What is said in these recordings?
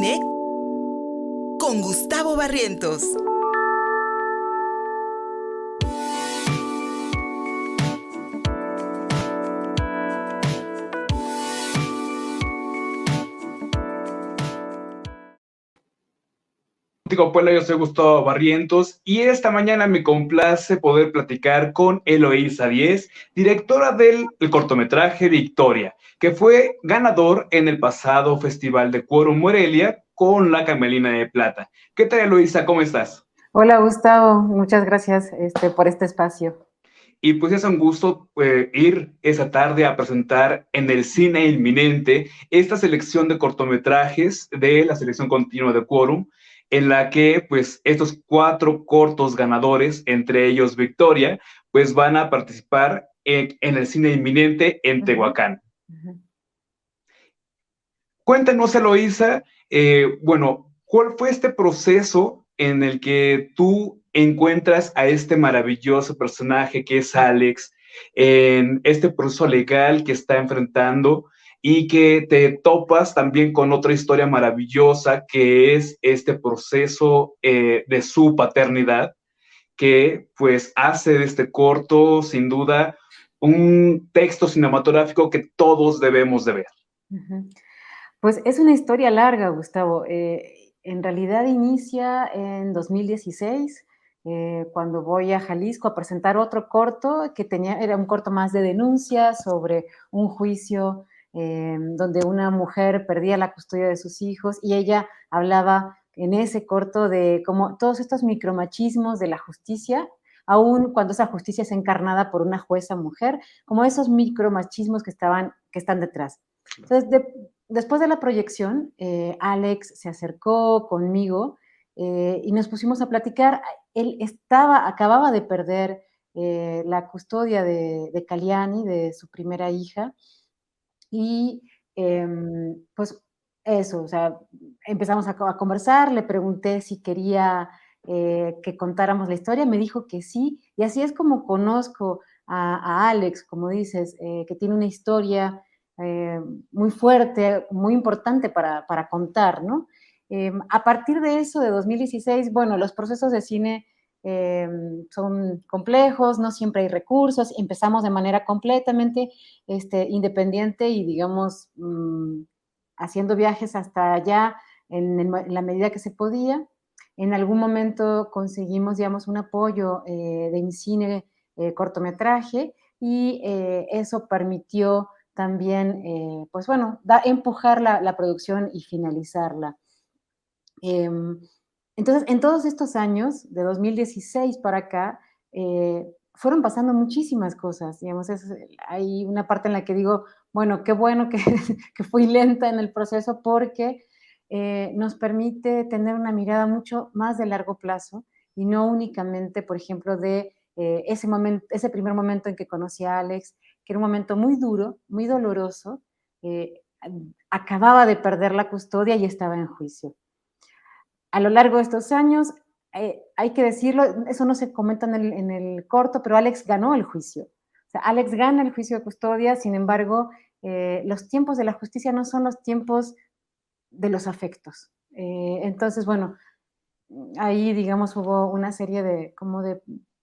Cine con Gustavo Barrientos. Puebla, yo soy Gustavo Barrientos y esta mañana me complace poder platicar con Eloísa Díez, directora del cortometraje Victoria, que fue ganador en el pasado Festival de Quórum Morelia con La Camelina de Plata. ¿Qué tal, Eloísa? ¿Cómo estás? Hola, Gustavo, muchas gracias por este espacio. Y pues es un gusto ir esa tarde a presentar en el Cine Inminente esta selección de cortometrajes de la selección continua de Quórum, en la que pues estos 4 cortos ganadores, entre ellos Victoria, pues van a participar en el Cine Inminente en Tehuacán. Cuéntanos, Eloísa, bueno, ¿cuál fue este proceso en el que tú encuentras a este maravilloso personaje que es Alex, en este proceso legal que está enfrentando y que te topas también con otra historia maravillosa que es este proceso de su paternidad, que pues hace de este corto, sin duda, un texto cinematográfico que todos debemos de ver? Pues es una historia larga, Gustavo. En realidad inicia en 2016, cuando voy a Jalisco a presentar otro corto que era un corto más de denuncia sobre un juicio donde una mujer perdía la custodia de sus hijos y ella hablaba en ese corto de cómo todos estos micromachismos de la justicia, aun cuando esa justicia es encarnada por una jueza mujer, como esos micromachismos que están detrás. Entonces, después de la proyección, Alex se acercó conmigo y nos pusimos a platicar. Él acababa de perder la custodia de Caliani, de su primera hija, y pues eso, o sea, empezamos a conversar, le pregunté si quería que contáramos la historia, me dijo que sí, y así es como conozco a Alex, como dices, que tiene una historia muy fuerte, muy importante para contar, ¿no? A partir de eso, de 2016, bueno, los procesos de cine son complejos, no siempre hay recursos, empezamos de manera completamente independiente y, digamos, haciendo viajes hasta allá en la medida que se podía. En algún momento conseguimos, digamos, un apoyo de INCINE cortometraje y eso permitió también, pues bueno, empujar la producción y finalizarla. Entonces, en todos estos años, de 2016 para acá, fueron pasando muchísimas cosas, digamos, hay una parte en la que digo, bueno, qué bueno que, que fui lenta en el proceso porque nos permite tener una mirada mucho más de largo plazo y no únicamente, por ejemplo, de ese primer momento en que conocí a Alex, que era un momento muy duro, muy doloroso, acababa de perder la custodia y estaba en juicio. A lo largo de estos años, hay que decirlo, eso no se comenta en el corto, pero Alex ganó el juicio. O sea, Alex gana el juicio de custodia, sin embargo, los tiempos de la justicia no son los tiempos de los afectos. Entonces, bueno, ahí, digamos, hubo una serie de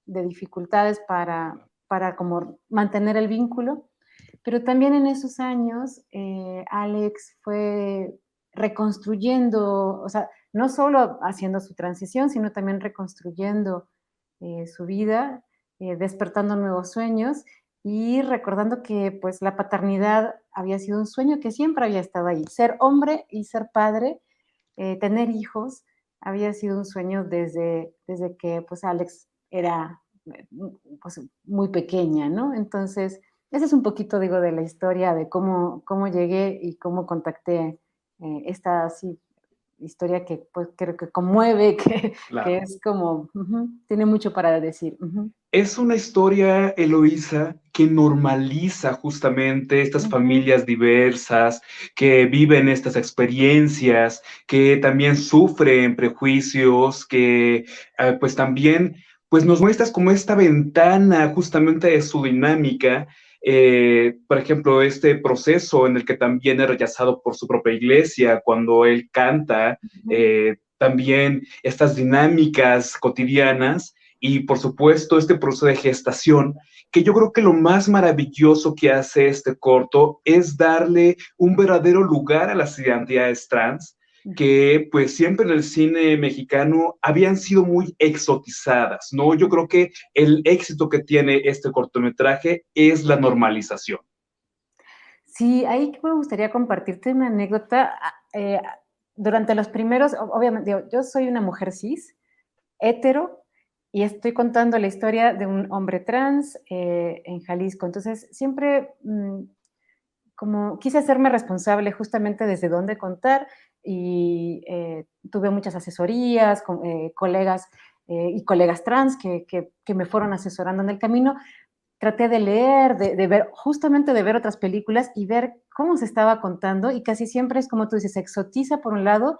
dificultades para como mantener el vínculo, pero también en esos años Alex fue reconstruyendo, o sea, no solo haciendo su transición, sino también reconstruyendo su vida, despertando nuevos sueños y recordando que pues la paternidad había sido un sueño que siempre había estado ahí. Ser hombre y ser padre, tener hijos, había sido un sueño desde que pues Alex era pues, muy pequeña, ¿no? Entonces, ese es un poquito, digo, de la historia de cómo llegué y cómo contacté esta así, historia que pues creo que conmueve, Claro. que es como, tiene mucho para decir. Es una historia, Eloísa, que normaliza justamente estas familias diversas, que viven estas experiencias, que también sufren prejuicios, que pues también pues nos muestras como esta ventana justamente de su dinámica por ejemplo, este proceso en el que también es rechazado por su propia iglesia cuando él canta, también estas dinámicas cotidianas y, por supuesto, este proceso de gestación, que yo creo que lo más maravilloso que hace este corto es darle un verdadero lugar a las identidades trans, que pues siempre en el cine mexicano habían sido muy exotizadas, ¿no? Yo creo que el éxito que tiene este cortometraje es la normalización. Sí, ahí me gustaría compartirte una anécdota. Durante los primeros, obviamente, yo soy una mujer cis, hetero, y estoy contando la historia de un hombre trans en Jalisco. Entonces, siempre como quise hacerme responsable justamente desde dónde contar y tuve muchas asesorías con colegas y colegas trans que me fueron asesorando en el camino. Traté de leer, de ver, justamente de ver otras películas y ver cómo se estaba contando y casi siempre es como tú dices, se exotiza por un lado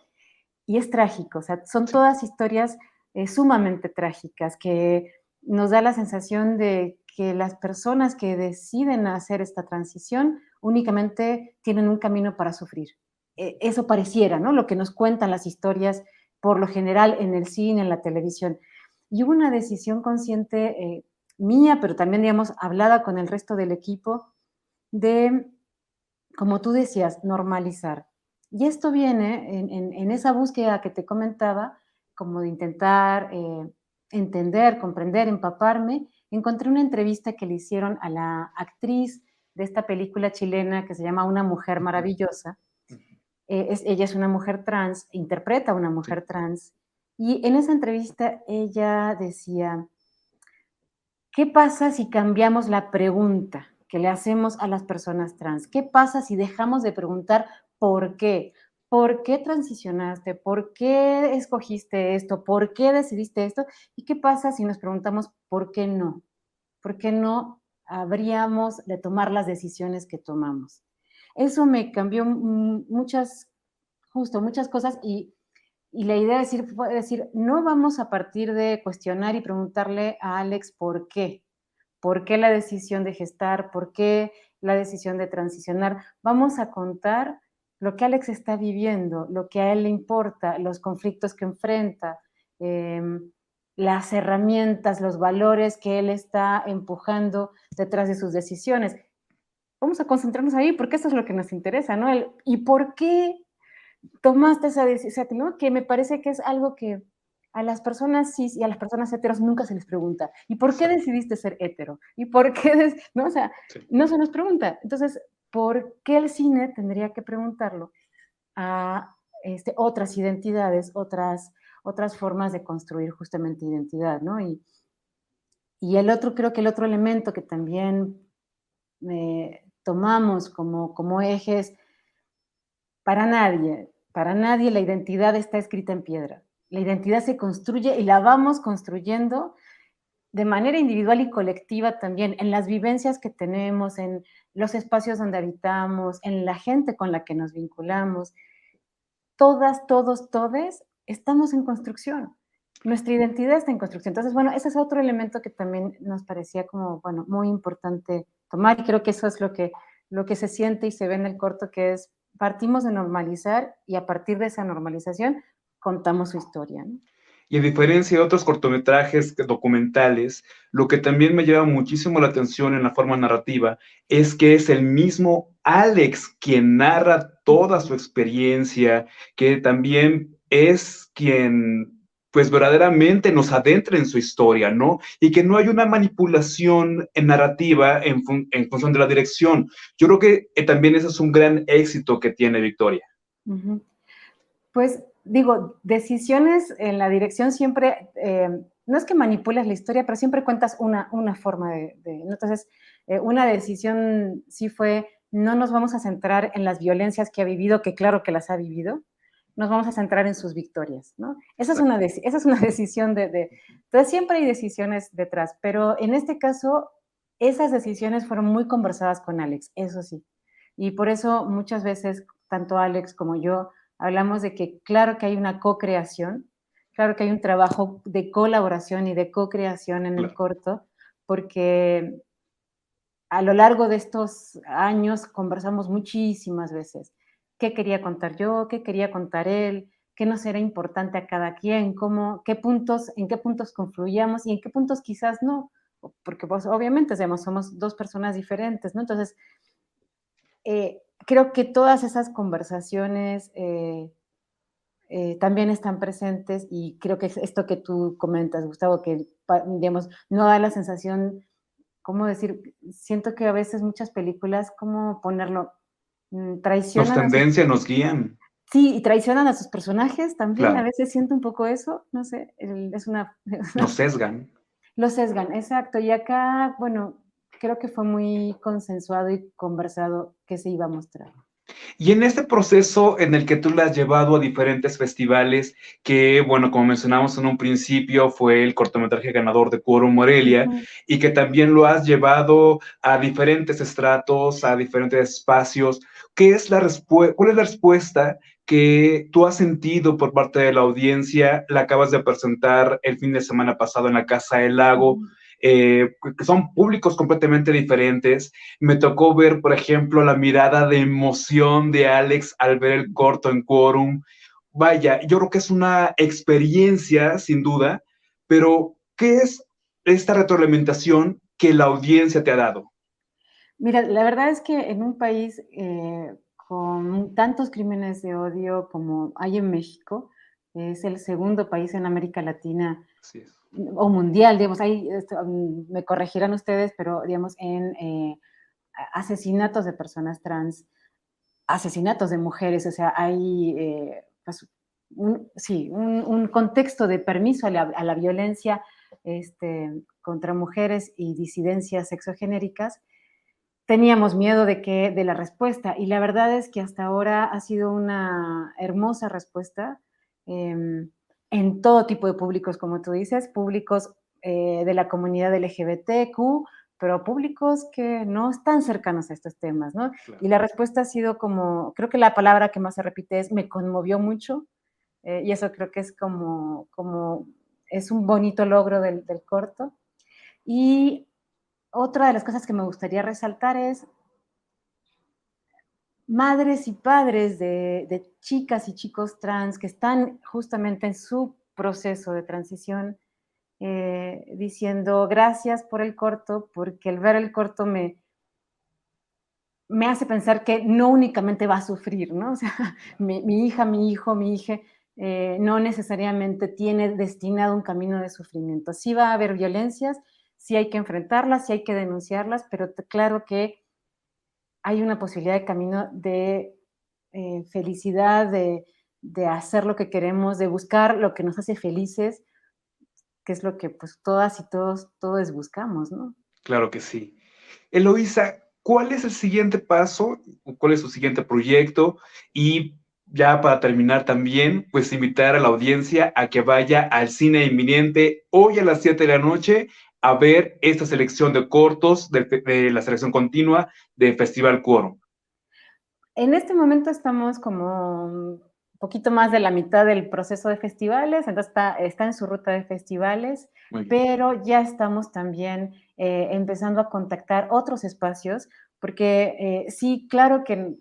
y es trágico, o sea, son todas historias sumamente trágicas que nos da la sensación de que las personas que deciden hacer esta transición únicamente tienen un camino para sufrir. Eso pareciera, ¿no? Lo que nos cuentan las historias por lo general en el cine, en la televisión. Y hubo una decisión consciente mía, pero también, digamos, hablada con el resto del equipo, de, como tú decías, normalizar. Y esto viene en esa búsqueda que te comentaba, como de intentar entender, comprender, empaparme. Encontré una entrevista que le hicieron a la actriz de esta película chilena que se llama Una mujer maravillosa. Ella es una mujer trans, interpreta a una mujer trans. Y en esa entrevista ella decía, ¿qué pasa si cambiamos la pregunta que le hacemos a las personas trans? ¿Qué pasa si dejamos de preguntar por qué? ¿Por qué transicionaste? ¿Por qué escogiste esto? ¿Por qué decidiste esto? ¿Y qué pasa si nos preguntamos por qué no? ¿Por qué no habríamos de tomar las decisiones que tomamos? Eso me cambió muchas cosas y la idea fue decir, no vamos a partir de cuestionar y preguntarle a Alex por qué. ¿Por qué la decisión de gestar? ¿Por qué la decisión de transicionar? Vamos a contar lo que Alex está viviendo, lo que a él le importa, los conflictos que enfrenta, eh, las herramientas, los valores que él está empujando detrás de sus decisiones. Vamos a concentrarnos ahí porque eso es lo que nos interesa, ¿no? ¿Y por qué tomaste esa decisión? ¿No? Que me parece que es algo que a las personas cis y a las personas heteros nunca se les pregunta. ¿Y por qué decidiste ser hetero? ¿Y por qué? ¿No? O sea, no se nos pregunta. Entonces, ¿por qué el cine tendría que preguntarlo a otras identidades, otras formas de construir justamente identidad, ¿no? Y creo que el otro elemento que también tomamos como ejes, para nadie la identidad está escrita en piedra. La identidad se construye y la vamos construyendo de manera individual y colectiva también, en las vivencias que tenemos, en los espacios donde habitamos, en la gente con la que nos vinculamos. Todas, todos, todes estamos en construcción. Nuestra identidad está en construcción. Entonces, bueno, ese es otro elemento que también nos parecía como, bueno, muy importante tomar y creo que eso es lo que se siente y se ve en el corto, que es partimos de normalizar y a partir de esa normalización contamos su historia, ¿no? Y a diferencia de otros cortometrajes documentales, lo que también me llama muchísimo la atención en la forma narrativa es que es el mismo Alex quien narra toda su experiencia, que también es quien pues verdaderamente nos adentra en su historia, ¿no? Y que no hay una manipulación en narrativa en función de la dirección. Yo creo que también ese es un gran éxito que tiene Victoria. Uh-huh. Pues digo, decisiones en la dirección siempre, no es que manipules la historia, pero siempre cuentas una forma ¿no? Entonces, una decisión sí fue, no nos vamos a centrar en las violencias que ha vivido, que claro que las ha vivido, nos vamos a centrar en sus victorias, ¿no? Esa es una decisión entonces siempre hay decisiones detrás, pero en este caso, esas decisiones fueron muy conversadas con Alex, eso sí. Y por eso muchas veces, tanto Alex como yo, hablamos de que claro que hay una co-creación, claro que hay un trabajo de colaboración y de co-creación en el corto, porque a lo largo de estos años conversamos muchísimas veces. ¿Qué quería contar yo? ¿Qué quería contar él? ¿Qué nos era importante a cada quien? ¿Cómo, en qué puntos confluíamos y en qué puntos quizás no? Porque pues, obviamente somos dos personas diferentes, ¿no? Entonces, creo que todas esas conversaciones también están presentes y creo que es esto que tú comentas, Gustavo, que digamos, no da la sensación, ¿cómo decir? Siento que a veces muchas películas, ¿cómo ponerlo? Nos Traicionan a sus, tendencia, nos guían, sí, y traicionan a sus personajes también, a claro, veces siento un poco eso, no sé, es una, nos sesgan. lo sesgan, exacto, y acá, bueno, creo que fue muy consensuado y conversado que se iba a mostrar. Y en este proceso en el que tú la has llevado a diferentes festivales, que, bueno, como mencionamos en un principio, fue el cortometraje ganador de Quórum Morelia, Ujú. y que también lo has llevado a diferentes estratos, a diferentes espacios, ¿cuál es la respuesta que tú has sentido por parte de la audiencia? La acabas de presentar el fin de semana pasado en la Casa del Lago, Ujú. que son públicos completamente diferentes. Me tocó ver, por ejemplo, la mirada de emoción de Alex al ver el corto en Quórum. Vaya, yo creo que es una experiencia, sin duda, pero ¿qué es esta retroalimentación que la audiencia te ha dado? Mira, la verdad es que en un país con tantos crímenes de odio como hay en México, es el segundo país en América Latina Así es. o mundial, digamos, me corregirán ustedes, pero digamos, en asesinatos de personas trans, asesinatos de mujeres, o sea, hay pues, sí, un contexto de permiso a la violencia contra mujeres y disidencias sexogenéricas. Teníamos miedo de la respuesta y la verdad es que hasta ahora ha sido una hermosa respuesta en todo tipo de públicos, como tú dices, públicos de la comunidad LGBTQ, pero públicos que no están cercanos a estos temas, ¿no? Claro. Y la respuesta ha sido como, creo que la palabra que más se repite es me conmovió mucho, y eso creo que es es un bonito logro del corto. Y otra de las cosas que me gustaría resaltar es madres y padres de chicas y chicos trans que están justamente en su proceso de transición, diciendo gracias por el corto, porque el ver el corto me hace pensar que no únicamente va a sufrir, ¿no? O sea, mi hija, mi hijo, mi hija, no necesariamente tiene destinado un camino de sufrimiento. Sí va a haber violencias, sí hay que enfrentarlas, sí hay que denunciarlas, pero claro que hay una posibilidad de camino de felicidad, de hacer lo que queremos, de buscar lo que nos hace felices, que es lo que pues todas y todos buscamos, ¿no? Claro que sí. Eloísa, ¿cuál es el siguiente paso? ¿Cuál es su siguiente proyecto? Y ya para terminar también, pues invitar a la audiencia a que vaya al cine inminente hoy a las 7 de la noche a ver esta selección de cortos de la selección continua de Festival Quórum. En este momento estamos como un poquito más de la mitad del proceso de festivales, entonces está en su ruta de festivales, Muy bien. pero ya estamos también empezando a contactar otros espacios, porque sí, claro que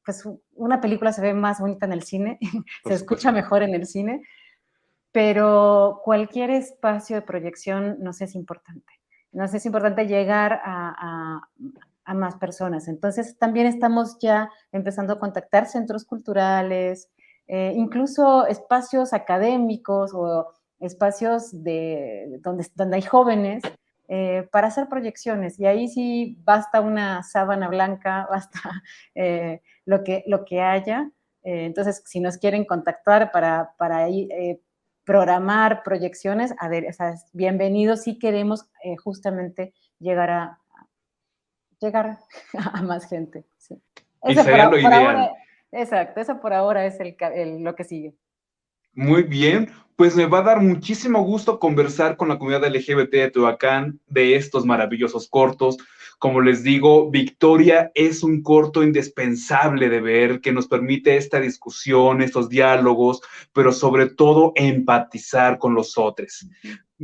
pues una película se ve más bonita en el cine, Por se escucha supuesto. mejor en el cine, pero cualquier espacio de proyección nos es importante. Nos es importante llegar a más personas. Entonces, también estamos ya empezando a contactar centros culturales, incluso espacios académicos o espacios donde hay jóvenes para hacer proyecciones. Y ahí sí basta una sábana blanca, basta lo que haya. Entonces, si nos quieren contactar para ir, programar proyecciones, a ver, o sea, bienvenidos si queremos justamente llegar llegar a más gente. Sí. Y Ese sería lo por ahora, ideal. exacto, eso por ahora es lo que sigue. Muy bien, pues me va a dar muchísimo gusto conversar con la comunidad LGBT de Tehuacán de estos maravillosos cortos. Como les digo, Victoria es un corto indispensable de ver que nos permite esta discusión, estos diálogos, pero sobre todo empatizar con los otros.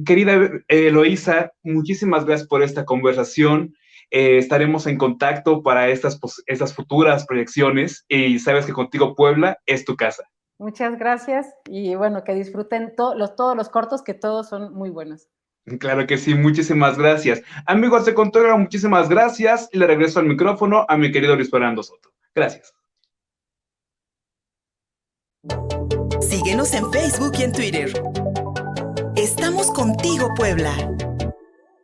Querida Eloísa, muchísimas gracias por esta conversación. estaremos en contacto para estas futuras proyecciones y sabes que contigo Puebla es tu casa. Muchas gracias y bueno, que disfruten todos los cortos, que todos son muy buenos. Claro que sí, muchísimas gracias. Amigos de Contogra, muchísimas gracias. Y le regreso al micrófono a mi querido Luis Fernando Soto. Gracias. Síguenos en Facebook y en Twitter. Estamos contigo, Puebla.